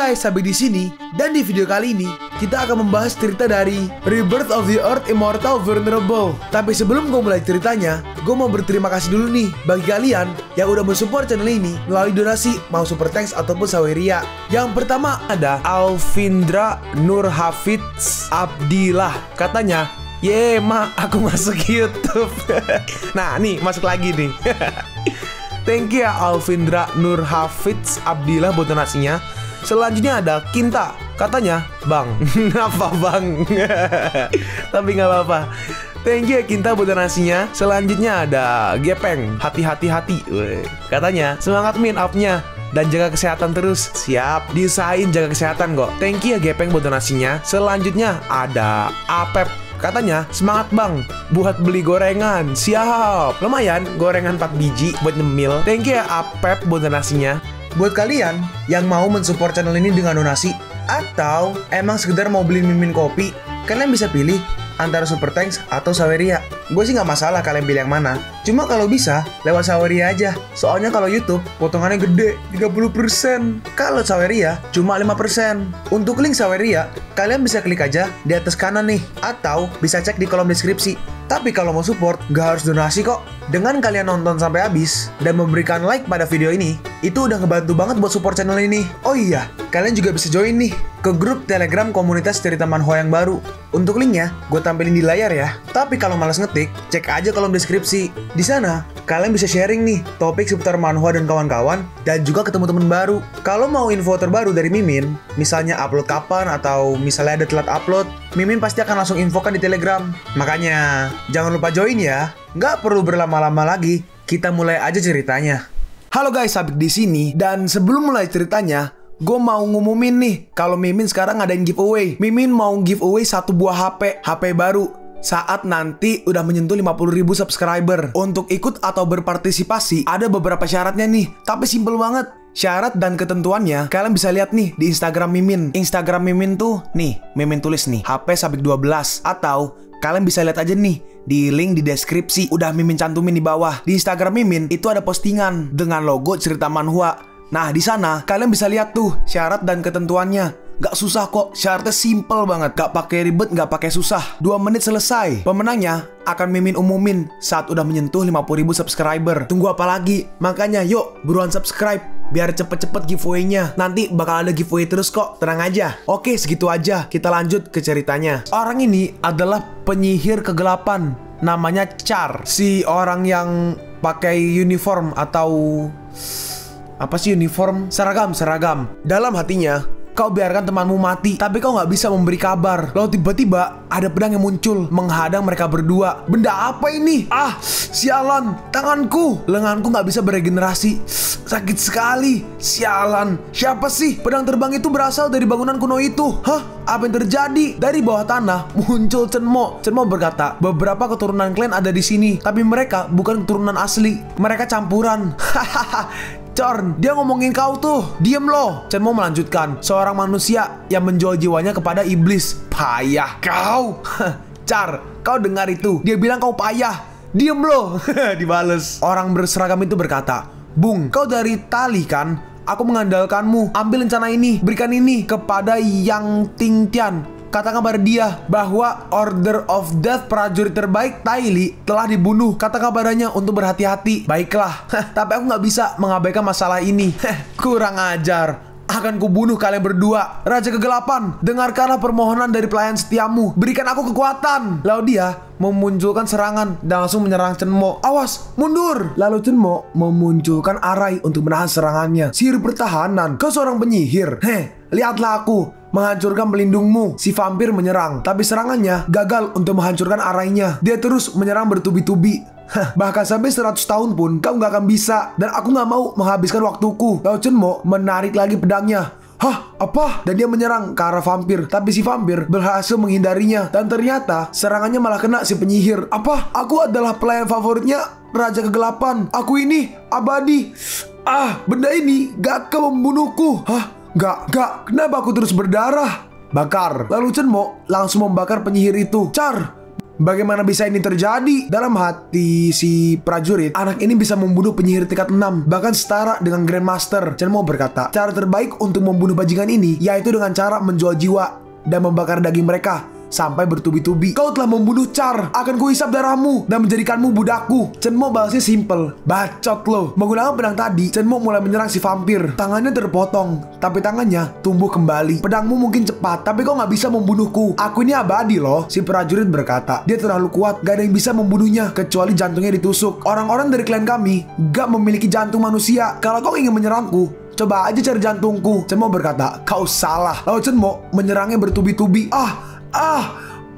guys, sampai di sini dan di video kali ini kita akan membahas cerita dari Rebirth of the Earth Immortal Vulnerable. Tapi sebelum gue mulai ceritanya, gue mau berterima kasih dulu nih bagi kalian yang udah mensupport channel ini melalui donasi, mau super thanks ataupun saweria. Yang pertama ada Alvindra Nurhafidz Abdillah. Katanya, "Ye mak, aku masuk YouTube." Nah nih, masuk lagi nih. Thank you ya Alvindra Nurhafidz Abdillah buat donasinya. Selanjutnya ada Kinta. Katanya, "Bang." Apa bang? Tapi gak apa-apa. Thank you ya Kinta buat donasinya. Selanjutnya ada Gepeng. Hati-hati. Katanya, "Semangat min up-nya dan jaga kesehatan terus." Siap, diusahain jaga kesehatan kok. Thank you ya Gepeng buat donasinya. Selanjutnya ada Apep. Katanya, "Semangat bang buat beli gorengan." Siap, lumayan gorengan 4 biji buat nyemil. Thank you ya Apep buat donasinya. Buat kalian yang mau mensupport channel ini dengan donasi atau emang sekedar mau beli mimin kopi, kalian bisa pilih antara super thanks atau saweria. Gue sih nggak masalah kalian pilih yang mana. Cuma kalau bisa lewat saweria aja. Soalnya kalau YouTube potongannya gede 30%. Kalau saweria cuma 5%. Untuk link saweria kalian bisa klik aja di atas kanan nih, atau bisa cek di kolom deskripsi. Tapi kalau mau support nggak harus donasi kok. Dengan kalian nonton sampai habis dan memberikan like pada video ini, itu udah ngebantu banget buat support channel ini. Oh iya, kalian juga bisa join nih ke grup Telegram komunitas cerita manhwa yang baru. Untuk linknya gue tampilin di layar ya. Tapi kalau malas ngetik, cek aja kolom deskripsi. Di sana kalian bisa sharing nih topik seputar manhwa dan kawan-kawan, dan juga ketemu teman baru. Kalau mau info terbaru dari Mimin, misalnya upload kapan atau misalnya ada telat upload, Mimin pasti akan langsung infokan di Telegram. Makanya jangan lupa join ya. Nggak perlu berlama-lama lagi, kita mulai aja ceritanya. Halo guys, Sabik di sini, dan sebelum mulai ceritanya, gue mau ngumumin nih kalau Mimin sekarang ngadain giveaway. Mimin mau giveaway 1 buah HP baru saat nanti udah menyentuh 50.000 subscriber. Untuk ikut atau berpartisipasi ada beberapa syaratnya nih, tapi simple banget. Syarat dan ketentuannya kalian bisa lihat nih di Instagram Mimin. Instagram Mimin tuh nih, Mimin tulis nih HP Sabik 12, atau kalian bisa lihat aja nih di link di deskripsi, udah Mimin cantumin di bawah. Di Instagram Mimin itu ada postingan dengan logo cerita manhwa. Nah di sana kalian bisa lihat tuh syarat dan ketentuannya. Gak susah kok, syaratnya simple banget. Gak pakai ribet, gak pakai susah. 2 menit selesai. Pemenangnya akan Mimin umumin saat udah menyentuh 50.000 subscriber. Tunggu apa lagi? Makanya yuk buruan subscribe biar cepet-cepet giveaway-nya. Nanti bakal ada giveaway terus kok, tenang aja. Oke, segitu aja, kita lanjut ke ceritanya. Orang ini adalah penyihir kegelapan, namanya Char. Si orang yang pakai uniform atau apa sih uniform? Seragam. Dalam hatinya, kau biarkan temanmu mati, tapi kau nggak bisa memberi kabar. Lalu tiba-tiba ada pedang yang muncul menghadang mereka berdua. Benda apa ini? Ah, sialan, tanganku, lenganku nggak bisa beregenerasi. Sakit sekali, sialan. Siapa sih? Pedang terbang itu berasal dari bangunan kuno itu. Hah? Apa yang terjadi? Dari bawah tanah muncul Chenmo. Chenmo berkata, "Beberapa keturunan klan ada di sini, tapi mereka bukan keturunan asli. Mereka campuran." Hahaha. "Corn, dia ngomongin kau tuh. Diem loh." Chenmo melanjutkan, "Seorang manusia yang menjual jiwanya kepada iblis." "Payah kau." "Char, kau dengar itu? Dia bilang kau payah. Diem loh." Dibales. Orang berseragam itu berkata, "Bung, kau dari Tali kan? Aku mengandalkanmu. Ambil rencana ini, berikan ini kepada Yang Tingtian. Katakan pada dia bahwa Order of Death prajurit terbaik Taili telah dibunuh. Katakan padanya untuk berhati-hati." "Baiklah, tapi aku nggak bisa mengabaikan masalah ini." "Kurang ajar. Akan kubunuh kalian berdua. Raja Kegelapan, dengarkanlah permohonan dari pelayan setiamu. Berikan aku kekuatan." Lalu dia memunculkan serangan dan langsung menyerang Chenmo. "Awas, mundur!" Lalu Chenmo memunculkan arai untuk menahan serangannya. "Sihir pertahanan, kau seorang penyihir. Lihatlah aku menghancurkan pelindungmu." Si vampir menyerang, tapi serangannya gagal untuk menghancurkan arainya. Dia terus menyerang bertubi-tubi. "Bahkan sampai 100 tahun pun kau nggak akan bisa, dan aku nggak mau menghabiskan waktuku." Lalu Chenmo menarik lagi pedangnya. "Hah? Apa?" Dan dia menyerang ke arah vampir, tapi si vampir berhasil menghindarinya, dan ternyata serangannya malah kena si penyihir. "Apa? Aku adalah pelayan favoritnya Raja Kegelapan. Aku ini abadi. Ah, benda ini gak akan membunuhku." "Hah? Gak, kenapa aku terus berdarah?" "Bakar." Lalu Chenmo langsung membakar penyihir itu. "Char, Bagaimana bisa ini terjadi? Dalam hati si prajurit, anak ini bisa membunuh penyihir tingkat 6, bahkan setara dengan Grandmaster. Chen Mo berkata, cara terbaik untuk membunuh bajingan ini yaitu dengan cara menjual jiwa dan membakar daging mereka sampai bertubi-tubi. Kau telah membunuh Char, akan kuhisap darahmu dan menjadikanmu budakku. Chen Mo balasnya simple, bacot lo. Menggunakan pedang tadi, Chen Mo mulai menyerang si vampir. Tangannya terpotong, tapi tangannya tumbuh kembali. Pedangmu mungkin cepat, tapi kau nggak bisa membunuhku. Aku ini abadi loh, si prajurit berkata. Dia terlalu kuat, gak ada yang bisa membunuhnya kecuali jantungnya ditusuk. Orang-orang dari klan kami gak memiliki jantung manusia. Kalau kau ingin menyerangku, coba aja cari jantungku. Chen Mo berkata, kau salah. Lalu Chen Mo menyerangnya bertubi-tubi.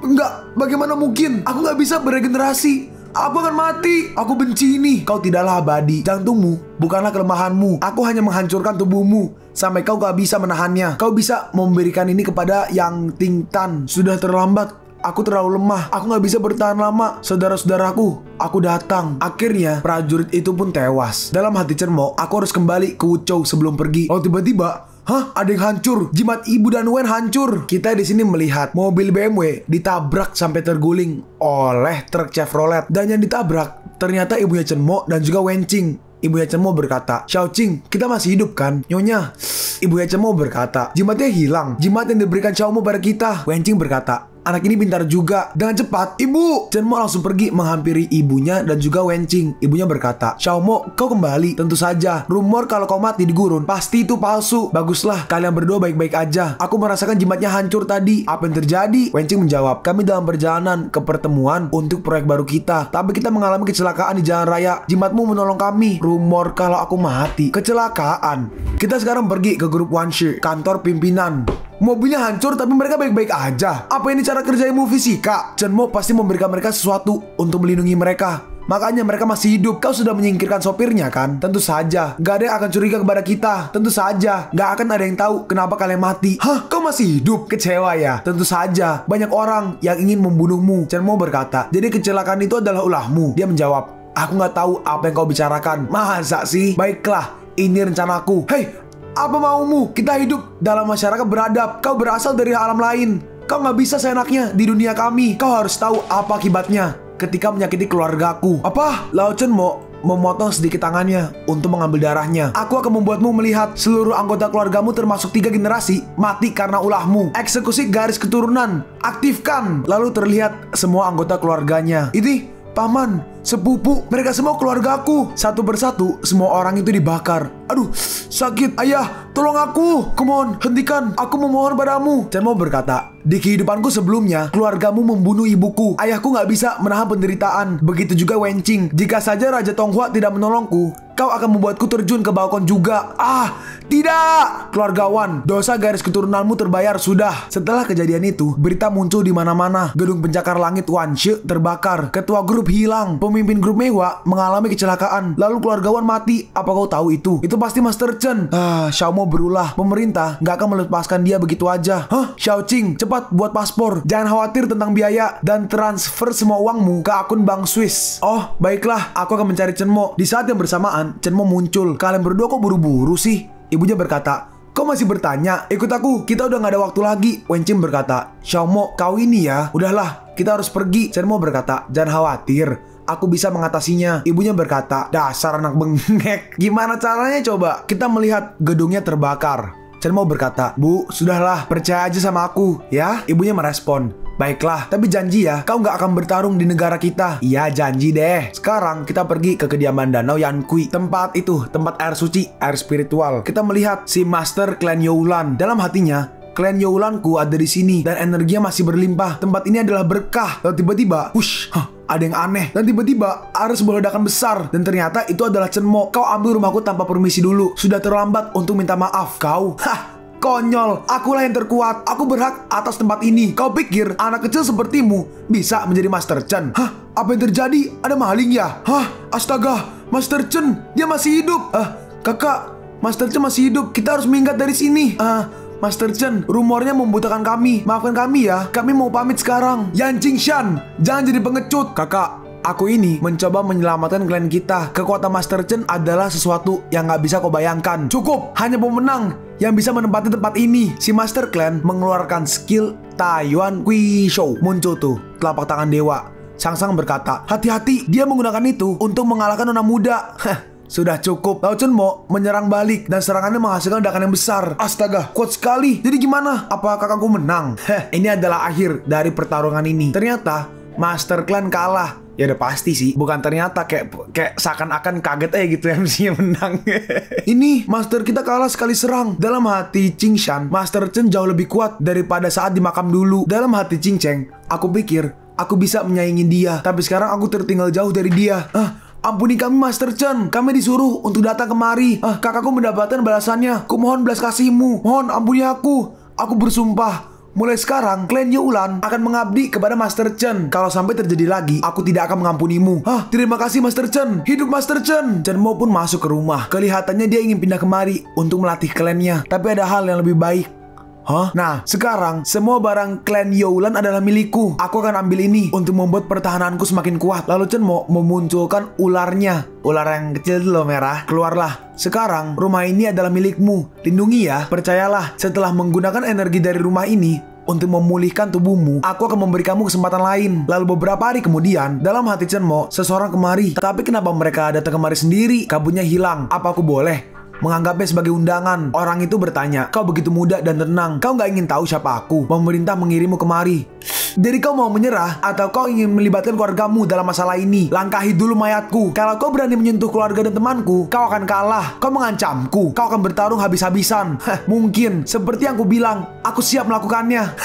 Enggak, bagaimana mungkin? Aku nggak bisa beregenerasi. Aku akan mati. Aku benci ini. Kau tidaklah abadi. Jantungmu bukanlah kelemahanmu. Aku hanya menghancurkan tubuhmu sampai kau gak bisa menahannya. Kau bisa memberikan ini kepada Yang Ting Tan. Sudah terlambat. Aku terlalu lemah. Aku gak bisa bertahan lama. Saudara-saudaraku, aku datang. Akhirnya prajurit itu pun tewas. Dalam hati Chen Mo, aku harus kembali ke Wuchou sebelum pergi. Lalu tiba-tiba, ada yang hancur. Jimat ibu dan Wen hancur. Kita di sini melihat mobil BMW ditabrak sampai terguling oleh truk Chevrolet. Dan yang ditabrak ternyata ibunya Chen Mo dan juga Wen Qing. Ibunya Chen Mo berkata, Xiaoqing, kita masih hidup kan? Nyonya. Ibunya Chen Mo berkata, jimatnya hilang. Jimat yang diberikan Xiao Mo pada kita. Wen Qing berkata, anak ini pintar juga. Dengan cepat, ibu. Chen Mo langsung pergi menghampiri ibunya dan juga Wen Qing. Ibunya berkata, Xiao Mo, kau kembali. Tentu saja. Rumor kalau kau mati di gurun pasti itu palsu. Baguslah, kalian berdua baik-baik aja. Aku merasakan jimatnya hancur tadi. Apa yang terjadi? Wen Qing menjawab, kami dalam perjalanan ke pertemuan untuk proyek baru kita. Tapi kita mengalami kecelakaan di jalan raya. Jimatmu menolong kami. Rumor kalau aku mati. Kecelakaan. Kita sekarang pergi ke grup Wanshi, kantor pimpinan. Mobilnya hancur tapi mereka baik-baik aja. Apa ini cara kerja ilmu fisika? Chen Mo pasti memberikan mereka sesuatu untuk melindungi mereka. Makanya mereka masih hidup. Kau sudah menyingkirkan sopirnya kan? Tentu saja. Gak ada yang akan curiga kepada kita. Tentu saja. Gak akan ada yang tahu kenapa kalian mati. Kau masih hidup? Kecewa ya? Tentu saja. Banyak orang yang ingin membunuhmu. Chen Mo berkata, jadi kecelakaan itu adalah ulahmu. Dia menjawab, aku gak tahu apa yang kau bicarakan. Masa sih? Baiklah, ini rencanaku. Hei, apa maumu? Kita hidup dalam masyarakat beradab. Kau berasal dari alam lain. Kau gak bisa seenaknya di dunia kami. Kau harus tahu apa akibatnya ketika menyakiti keluargaku. Apa? Lao Chen Mo memotong sedikit tangannya untuk mengambil darahnya. Aku akan membuatmu melihat seluruh anggota keluargamu termasuk 3 generasi mati karena ulahmu. Eksekusi garis keturunan. Aktifkan. Lalu terlihat semua anggota keluarganya. Ini paman, sepupu, mereka semua keluargaku. Satu persatu semua orang itu dibakar. Aduh, sakit. Ayah, tolong aku. Come on, hentikan. Aku memohon padamu. Chen Mo berkata, di kehidupanku sebelumnya, keluargamu membunuh ibuku. Ayahku gak bisa menahan penderitaan. Begitu juga Wen Qing. Jika saja Raja Tonghua tidak menolongku, kau akan membuatku terjun ke balkon juga. Tidak! Keluargawan, dosa garis keturunanmu terbayar sudah. Setelah kejadian itu, berita muncul di mana-mana. Gedung pencakar langit Wanshi terbakar. Ketua grup hilang. Pemimpin grup mewah mengalami kecelakaan. Lalu keluargawan mati. Apa kau tahu itu? Itu pasti Master Chen. Xiao Mo berulah. Pemerintah gak akan melepaskan dia begitu aja. Xiaoqing, cepat buat paspor. Jangan khawatir tentang biaya dan transfer semua uangmu ke akun bank Swiss. Oh, baiklah. Aku akan mencari Chen Mo. Di saat yang bersamaan, Chen Mo muncul. Kalian berdua kok buru-buru sih? Ibunya berkata, kau masih bertanya? Ikut aku, kita udah gak ada waktu lagi. Wen Qing berkata, Xiao Mo, kau ini ya. Udahlah, kita harus pergi. Chen Mo berkata, jangan khawatir, aku bisa mengatasinya. Ibunya berkata, dasar anak bengek. Gimana caranya coba? Kita melihat gedungnya terbakar. Chen Mo berkata, Bu, sudahlah, percaya aja sama aku, ya? Ibunya merespon, baiklah, tapi janji ya, kau nggak akan bertarung di negara kita. Iya, janji deh. Sekarang kita pergi ke kediaman Danau Yankui. Tempat itu, tempat air suci, air spiritual. Kita melihat si Master Klan Youlan. Dalam hatinya, klan Youlanku ada di sini dan energinya masih berlimpah. Tempat ini adalah berkah. Lalu tiba-tiba, ada yang aneh. Dan tiba-tiba ada sebuah ledakan besar. Dan ternyata itu adalah Chen Mo. Kau ambil rumahku tanpa permisi dulu. Sudah terlambat untuk minta maaf. Kau, konyol. Akulah yang terkuat. Aku berhak atas tempat ini. Kau pikir anak kecil sepertimu bisa menjadi Master Chen? Apa yang terjadi? Ada maling ya? Astaga, Master Chen, dia masih hidup. Kakak, Master Chen masih hidup. Kita harus minggat dari sini. Master Chen, rumornya membutuhkan kami. Maafkan kami ya, kami mau pamit sekarang. Yan Qingshan, jangan jadi pengecut. Kakak, aku ini mencoba menyelamatkan klan kita. Kekuatan Master Chen adalah sesuatu yang gak bisa kau bayangkan. Cukup, hanya pemenang yang bisa menempati tempat ini. Si Master Clan mengeluarkan skill Taiwan Kui Shou muncul tuh, telapak tangan dewa. Sang berkata, hati-hati, dia menggunakan itu untuk mengalahkan nona muda. Sudah cukup. Lao Chenmo menyerang balik dan serangannya menghasilkan ledakan yang besar. Astaga, kuat sekali. Jadi gimana? Apa kakakku menang? Ini adalah akhir dari pertarungan ini. Ternyata Master Clan kalah. Ya udah pasti sih. Bukan ternyata, kayak seakan-akan kaget aja gitu MC-nya menang. Ini Master kita kalah sekali serang. Dalam hati Qing Shan, Master Chen jauh lebih kuat daripada saat di makam dulu. Dalam hati Qing Cheng, aku pikir aku bisa menyaingi dia. Tapi sekarang aku tertinggal jauh dari dia. Ampuni kami Master Chen. Kami disuruh untuk datang kemari. Kakakku mendapatkan balasannya. Kumohon belas kasihmu. Mohon ampuni aku. Aku bersumpah, mulai sekarang, klan Youlan akan mengabdi kepada Master Chen. Kalau sampai terjadi lagi, aku tidak akan mengampunimu. Terima kasih Master Chen. Hidup Master Chen. Chenmo pun masuk ke rumah. Kelihatannya dia ingin pindah kemari untuk melatih klannya. Tapi ada hal yang lebih baik. Nah, sekarang semua barang klan Youlan adalah milikku. Aku akan ambil ini untuk membuat pertahananku semakin kuat. Lalu Chenmo memunculkan ularnya. Ular yang kecil itu loh, merah. Keluarlah. Sekarang rumah ini adalah milikmu. Lindungi ya. Percayalah, setelah menggunakan energi dari rumah ini untuk memulihkan tubuhmu, aku akan memberi kamu kesempatan lain. Lalu beberapa hari kemudian, dalam hati Chenmo, seseorang kemari. Tapi kenapa mereka datang kemari sendiri? Kabutnya hilang. Apa aku boleh menganggapnya sebagai undangan? Orang itu bertanya, kau begitu muda dan tenang. Kau nggak ingin tahu siapa aku? Pemerintah mengirimmu kemari. Jadi kau mau menyerah atau kau ingin melibatkan keluargamu dalam masalah ini? Langkahi dulu mayatku. Kalau kau berani menyentuh keluarga dan temanku, kau akan kalah. Kau mengancamku. Kau akan bertarung habis-habisan. Mungkin. Seperti yang aku bilang, aku siap melakukannya.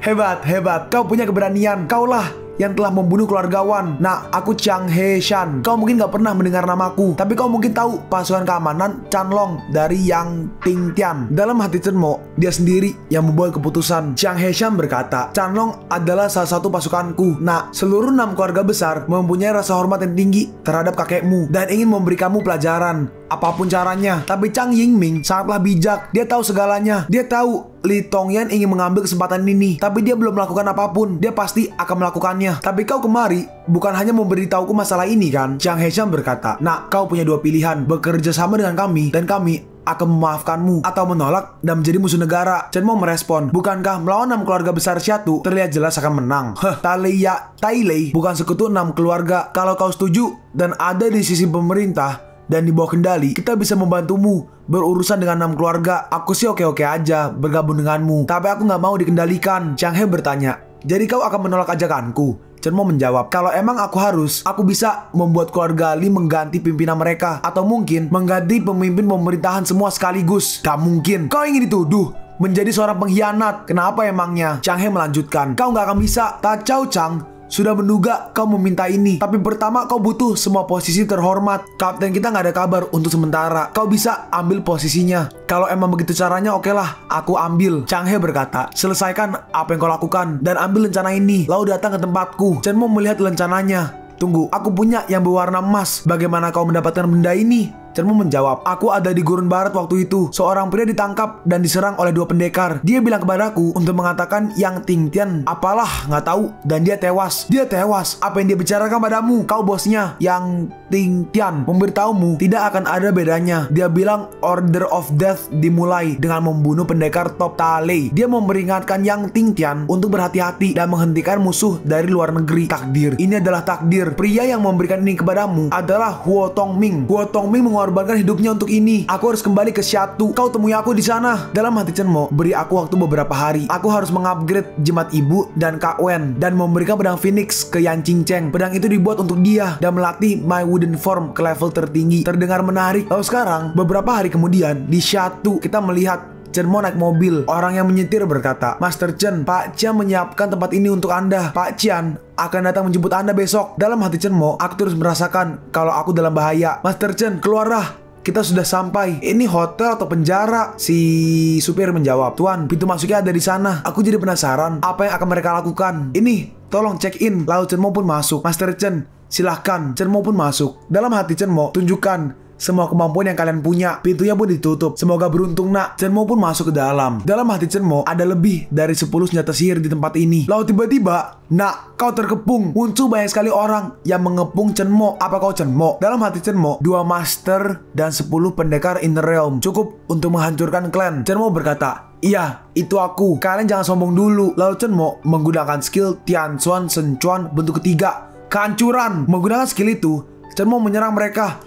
Hebat, hebat. Kau punya keberanian. Kaulah yang telah membunuh keluargawan. Nah, aku Chang He Shan. Kau mungkin gak pernah mendengar namaku, tapi kau mungkin tahu pasukan keamanan Chanlong dari Yang Tingtian. Dalam hati Chenmo, dia sendiri yang membuat keputusan. Chang He Shan berkata, Chanlong adalah salah satu pasukanku. Nah, seluruh 6 keluarga besar mempunyai rasa hormat yang tinggi terhadap kakekmu dan ingin memberi kamu pelajaran, apapun caranya. Tapi Chang Yingming sangatlah bijak. Dia tahu segalanya. Dia tahu Li Tongyan ingin mengambil kesempatan ini, tapi dia belum melakukan apapun. Dia pasti akan melakukannya. Tapi kau kemari bukan hanya memberitahuku masalah ini kan? Chang He Shan berkata, nah, kau punya 2 pilihan. Bekerja sama dengan kami dan kami akan memaafkanmu, atau menolak dan menjadi musuh negara. Chenmo merespon, bukankah melawan 6 keluarga besar Xiatu terlihat jelas akan menang? Tailei bukan sekutu 6 keluarga. Kalau kau setuju dan ada di sisi pemerintah dan di bawah kendali, kita bisa membantumu berurusan dengan 6 keluarga. Aku sih oke-oke aja bergabung denganmu, tapi aku nggak mau dikendalikan. Chang He bertanya, jadi kau akan menolak ajakanku? Chenmo menjawab, kalau emang aku harus, aku bisa membuat keluarga Li mengganti pimpinan mereka, atau mungkin mengganti pemimpin pemerintahan semua sekaligus. Gak mungkin. Kau ingin dituduh menjadi seorang pengkhianat. Kenapa emangnya? Chang He melanjutkan, kau nggak akan bisa. Ta Chao Chang sudah menduga kau meminta ini. Tapi pertama kau butuh semua posisi terhormat. Kapten kita nggak ada kabar untuk sementara. Kau bisa ambil posisinya. Kalau emang begitu caranya, oke lah, aku ambil. Chang He berkata, selesaikan apa yang kau lakukan dan ambil lencana ini, lalu datang ke tempatku. Chenmo melihat lencananya. Tunggu, aku punya yang berwarna emas. Bagaimana kau mendapatkan benda ini? Chenmo menjawab, aku ada di gurun barat waktu itu. Seorang pria ditangkap dan diserang oleh 2 pendekar. Dia bilang kepadaku untuk mengatakan Yang Tingtian apalah, nggak tahu, dan dia tewas. Dia tewas. Apa yang dia bicarakan padamu? Kau bosnya, Yang Tingtian, memberitahumu tidak akan ada bedanya. Dia bilang Order of Death dimulai dengan membunuh pendekar top Talei. Dia memperingatkan Yang Tingtian untuk berhati-hati dan menghentikan musuh dari luar negeri. Takdir. Ini adalah takdir. Pria yang memberikan ini kepadamu adalah Huo Tongming. Huo Tongming mengorbankan hidupnya untuk ini. Aku harus kembali ke Xiatu. Kau temui aku di sana. Dalam hati Chenmo, beri aku waktu beberapa hari. Aku harus mengupgrade jimat ibu dan Kak Wen dan memberikan pedang Phoenix ke Yan Qingcheng. Pedang itu dibuat untuk dia dan melatih My Wooden Form ke level tertinggi. Terdengar menarik. Lalu sekarang, beberapa hari kemudian di Xiatu, kita melihat Chenmo naik mobil. Orang yang menyetir berkata, Master Chen, Pak Qian menyiapkan tempat ini untuk Anda. Pak Qian akan datang menjemput Anda besok. Dalam hati Chenmo, aku terus merasakan kalau aku dalam bahaya. Master Chen, keluarlah. Kita sudah sampai. Ini hotel atau penjara? Si supir menjawab, Tuan, pintu masuknya ada di sana. Aku jadi penasaran apa yang akan mereka lakukan. Ini, tolong check in. Lalu Chenmo pun masuk. Master Chen, silahkan. Chenmo pun masuk. Dalam hati Chenmo, tunjukkan semua kemampuan yang kalian punya. Pintunya pun ditutup. Semoga beruntung, nak. Chenmo pun masuk ke dalam. Dalam hati Chenmo, ada lebih dari 10 senjata sihir di tempat ini. Lalu tiba-tiba, nak, kau terkepung. Muncul banyak sekali orang yang mengepung Chenmo. Apa kau Chenmo? Dalam hati Chenmo, 2 master dan 10 pendekar Inner Realm cukup untuk menghancurkan klan. Chenmo berkata, Iya, itu aku. Kalian jangan sombong dulu. Lalu Chenmo menggunakan skill Tianchuan Senchuan bentuk ketiga, kehancuran. Menggunakan skill itu, Chenmo menyerang mereka.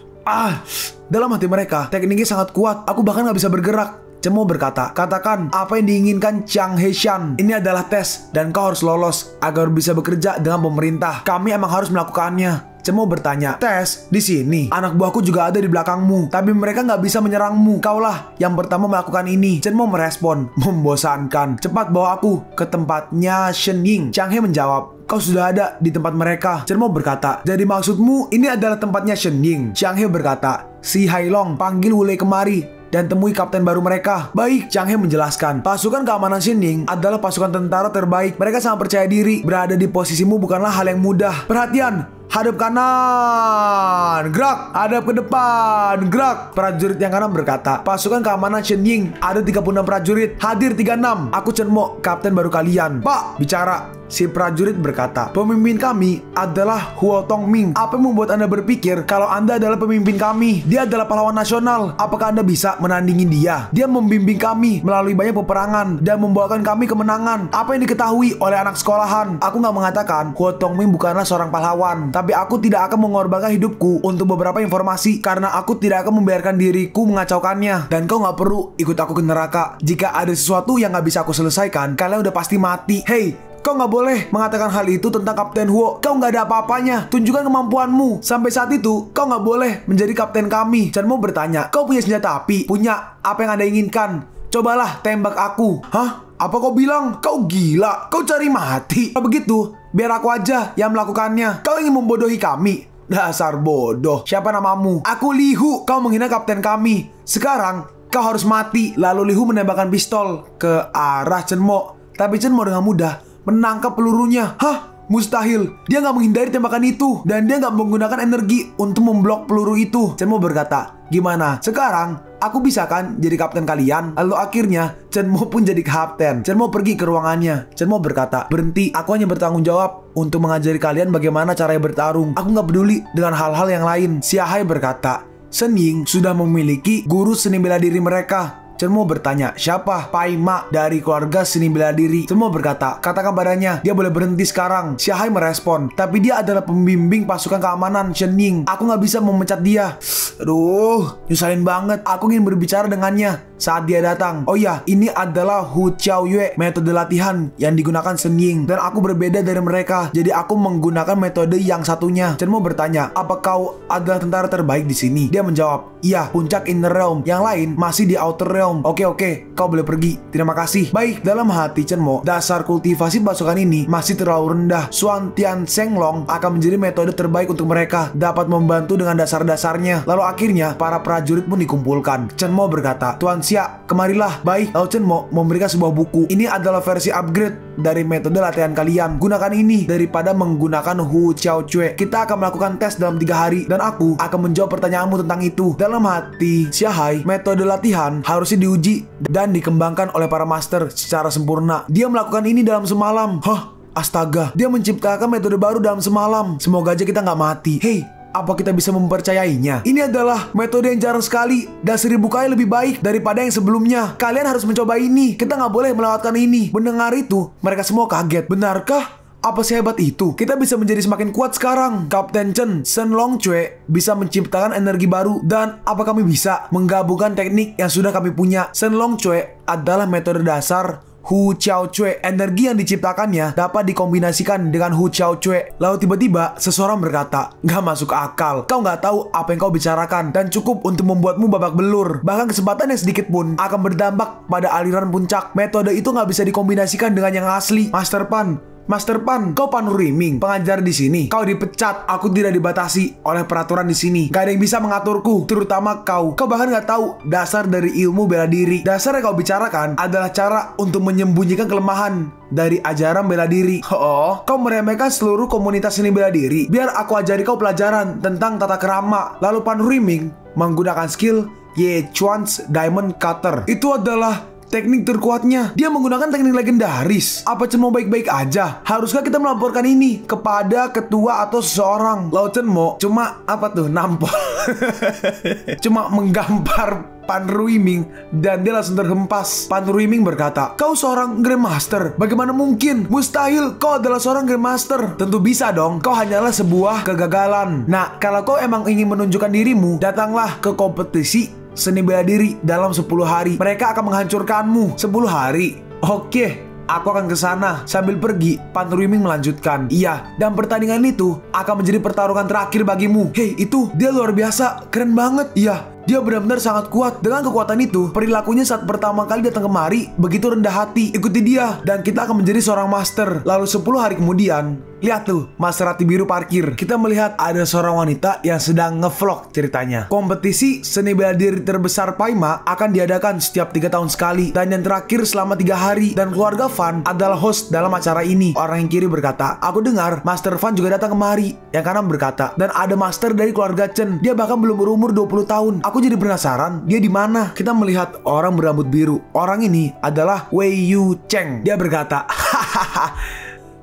Dalam hati mereka, tekniknya sangat kuat. Aku bahkan gak bisa bergerak. Chenmo berkata, katakan apa yang diinginkan Chang Heishan. Ini adalah tes dan kau harus lolos agar bisa bekerja dengan pemerintah. Kami emang harus melakukannya. Chenmo bertanya, tes di sini. Anak buahku juga ada di belakangmu, tapi mereka nggak bisa menyerangmu. Kaulah yang pertama melakukan ini. Chenmo merespon, membosankan. Cepat bawa aku ke tempatnya Shen Ying. Chang He menjawab, kau sudah ada di tempat mereka. Chenmo berkata, jadi maksudmu ini adalah tempatnya Shen Ying? Chang He berkata, si Hailong, panggil Wulei kemari dan temui kapten baru mereka. Baik, Chang He menjelaskan. Pasukan keamanan Shen Ying adalah pasukan tentara terbaik. Mereka sangat percaya diri. Berada di posisimu bukanlah hal yang mudah. Perhatian, hadap kanan, gerak. Hadap ke depan, gerak. Prajurit yang kanan berkata, pasukan keamanan Shen Ying ada 36 prajurit. Hadir 36. Aku Chenmo, kapten baru kalian. Pak, bicara. Si prajurit berkata, pemimpin kami adalah Huo Tongming. Apa yang membuat Anda berpikir kalau Anda adalah pemimpin kami? Dia adalah pahlawan nasional. Apakah Anda bisa menandingi dia? Dia membimbing kami melalui banyak peperangan dan membawakan kami kemenangan. Apa yang diketahui oleh anak sekolahan? Aku nggak mengatakan Huo Tongming bukanlah seorang pahlawan, tapi aku tidak akan mengorbankan hidupku untuk beberapa informasi karena aku tidak akan membiarkan diriku mengacaukannya. Dan kau nggak perlu ikut aku ke neraka. Jika ada sesuatu yang nggak bisa aku selesaikan, kalian udah pasti mati. Hey, kau nggak boleh mengatakan hal itu tentang Kapten Huo. Kau nggak ada apa-apanya. Tunjukkan kemampuanmu. Sampai saat itu, kau nggak boleh menjadi kapten kami. Chenmo bertanya, kau punya senjata api? Punya. Apa yang Anda inginkan? Cobalah tembak aku. Hah? Apa kau bilang? Kau gila? Kau cari mati? Kalau begitu, biar aku aja yang melakukannya. Kau ingin membodohi kami? Dasar bodoh. Siapa namamu? Aku Li Hu. Kau menghina kapten kami. Sekarang, kau harus mati. Lalu Li Hu menembakkan pistol ke arah Chenmo. Tapi Chenmo dengan mudah menangkap pelurunya. Hah? Mustahil. Dia nggak menghindari tembakan itu. Dan dia nggak menggunakan energi untuk memblok peluru itu. Chenmo berkata, gimana? Sekarang, aku bisa kan jadi kapten kalian? Lalu akhirnya, Chenmo pun jadi kapten. Chenmo pergi ke ruangannya. Chenmo berkata, berhenti. Aku hanya bertanggung jawab untuk mengajari kalian bagaimana caranya bertarung. Aku nggak peduli dengan hal-hal yang lain. Xia Hai berkata, Shen Ying sudah memiliki guru seni bela diri mereka. Chenmo bertanya, siapa? Pai Ma dari keluarga seni bela diri. Chenmo berkata, katakan padanya, dia boleh berhenti sekarang. Xia Hai merespon, tapi dia adalah pembimbing pasukan keamanan Shen Ying. Aku nggak bisa memecat dia. Aduh, nyusahin banget. Aku ingin berbicara dengannya saat dia datang. Oh ya, ini adalah Hu Qiao Yue, metode latihan yang digunakan Shen Ying. Dan aku berbeda dari mereka, jadi aku menggunakan metode yang satunya. Chenmo bertanya, apa kau adalah tentara terbaik di sini? Dia menjawab, iya, puncak Inner Realm. Yang lain masih di Outer Realm. Oke, kau boleh pergi. Terima kasih. Baik, dalam hati Chenmo, dasar kultivasi pasukan ini masih terlalu rendah. Xuan Tian Shenglong akan menjadi metode terbaik untuk mereka. Dapat membantu dengan dasar-dasarnya. Lalu akhirnya, para prajurit pun dikumpulkan. Chenmo berkata, Tuan Xia, kemarilah. Baik, lalu Chenmo memberikan sebuah buku. Ini adalah versi upgrade dari metode latihan kalian. Gunakan ini daripada menggunakan Hu Qiao Cue. Kita akan melakukan tes dalam 3 hari dan aku akan menjawab pertanyaanmu tentang itu. Dalam hati Xia Hai, metode latihan harusnya diuji dan dikembangkan oleh para master secara sempurna. Dia melakukan ini dalam semalam. Hah? Astaga, dia menciptakan metode baru dalam semalam. Semoga aja kita nggak mati. Hey, apa kita bisa mempercayainya? Ini adalah metode yang jarang sekali dan 1000 kali lebih baik daripada yang sebelumnya. Kalian harus mencoba ini. Kita nggak boleh melewatkan ini. Mendengar itu, mereka semua kaget. Benarkah? Apa sehebat itu? Kita bisa menjadi semakin kuat sekarang. Kapten Chen Shenlong Cue bisa menciptakan energi baru. Dan apa kami bisa menggabungkan teknik yang sudah kami punya? Shenlong Cue adalah metode dasar Hu Qiao Cue. Energi yang diciptakannya dapat dikombinasikan dengan Hu Qiao Cue. Lalu tiba-tiba seseorang berkata, gak masuk akal. Kau gak tahu apa yang kau bicarakan dan cukup untuk membuatmu babak belur. Bahkan kesempatan yang sedikit pun akan berdampak pada aliran puncak. Metode itu gak bisa dikombinasikan dengan yang asli. Master Pan, kau panuriming, pengajar di sini. Kau dipecat. Aku tidak dibatasi oleh peraturan di sini. Gak ada yang bisa mengaturku, terutama kau. Kau bahkan gak tahu dasar dari ilmu bela diri. Dasar yang kau bicarakan adalah cara untuk menyembunyikan kelemahan dari ajaran bela diri. Oh, kau meremehkan seluruh komunitas seni bela diri. Biar aku ajari kau pelajaran tentang tata kerama. Lalu panuriming menggunakan skill Ye Chuan's Diamond Cutter. Itu adalah teknik terkuatnya. Dia menggunakan teknik legendaris. Apa Chenmo baik-baik aja? Haruskah kita melaporkan ini kepada ketua atau seseorang? Lalu Chenmo cuma nampol. Cuma menggambar Pan Ruiming dan dia langsung terhempas. Pan Ruiming berkata, "Kau seorang Grandmaster? Bagaimana mungkin? Mustahil, kau adalah seorang Grandmaster." "Tentu bisa dong, kau hanyalah sebuah kegagalan. Nah, kalau kau emang ingin menunjukkan dirimu, datanglah ke kompetisi seni bela diri dalam 10 hari. Mereka akan menghancurkanmu." 10 hari? Oke, aku akan ke sana. Sambil pergi, Pan Ruiming melanjutkan, "Iya, dan pertandingan itu akan menjadi pertarungan terakhir bagimu." Hei, itu dia luar biasa, keren banget. Iya, dia benar-benar sangat kuat. Dengan kekuatan itu, perilakunya saat pertama kali datang kemari begitu rendah hati. Ikuti dia, dan kita akan menjadi seorang master. Lalu 10 hari kemudian, lihat tuh, Maserati biru parkir. Kita melihat ada seorang wanita yang sedang ngevlog ceritanya. Kompetisi seni bela diri terbesar Paima akan diadakan setiap 3 tahun sekali, dan yang terakhir selama 3 hari. Dan keluarga Van adalah host dalam acara ini. Orang yang kiri berkata, "Aku dengar Master Van juga datang kemari." Yang kanan berkata, "Dan ada master dari keluarga Chen. Dia bahkan belum berumur 20 tahun. Aku jadi penasaran, dia di mana?" Kita melihat orang berambut biru. Orang ini adalah Wei Yu Cheng. Dia berkata, "Hahaha,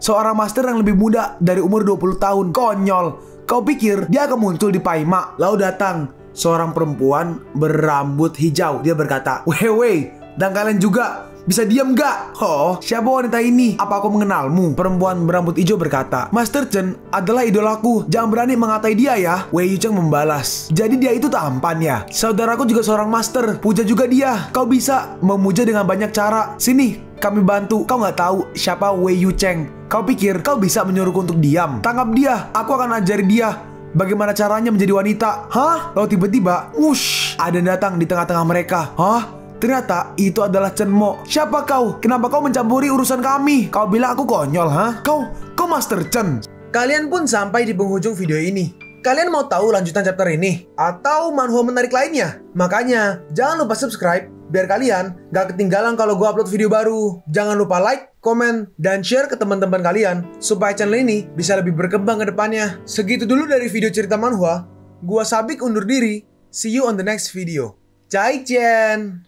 seorang master yang lebih muda dari umur 20 tahun. Konyol. Kau pikir dia akan muncul di Paima?" Lalu datang seorang perempuan berambut hijau. Dia berkata, "Wei, dan kalian juga. Bisa diam gak?" "Oh, siapa wanita ini? Apa aku mengenalmu?" Perempuan berambut hijau berkata, "Master Chen adalah idolaku. Jangan berani mengatai dia ya." Wei Yu Cheng membalas, "Jadi dia itu tampan ya? Saudaraku juga seorang master. Puja juga dia. Kau bisa memuja dengan banyak cara. Sini, kami bantu." "Kau nggak tahu siapa Wei Yu Cheng? Kau pikir kau bisa menyuruhku untuk diam? Tangkap dia. Aku akan ajari dia bagaimana caranya menjadi wanita." "Hah?" Lalu tiba-tiba, wush, ada yang datang di tengah-tengah mereka. "Hah? Ternyata itu adalah Chen Mo. Siapa kau? Kenapa kau mencampuri urusan kami? Kau bilang aku konyol, ha? Kau Master Chen." Kalian pun sampai di penghujung video ini. Kalian mau tahu lanjutan chapter ini? Atau manhwa menarik lainnya? Makanya, jangan lupa subscribe biar kalian gak ketinggalan kalau gue upload video baru. Jangan lupa like, komen, dan share ke teman-teman kalian supaya channel ini bisa lebih berkembang ke depannya. Segitu dulu dari video cerita manhwa. Gua Sabik undur diri. See you on the next video. Zaijian.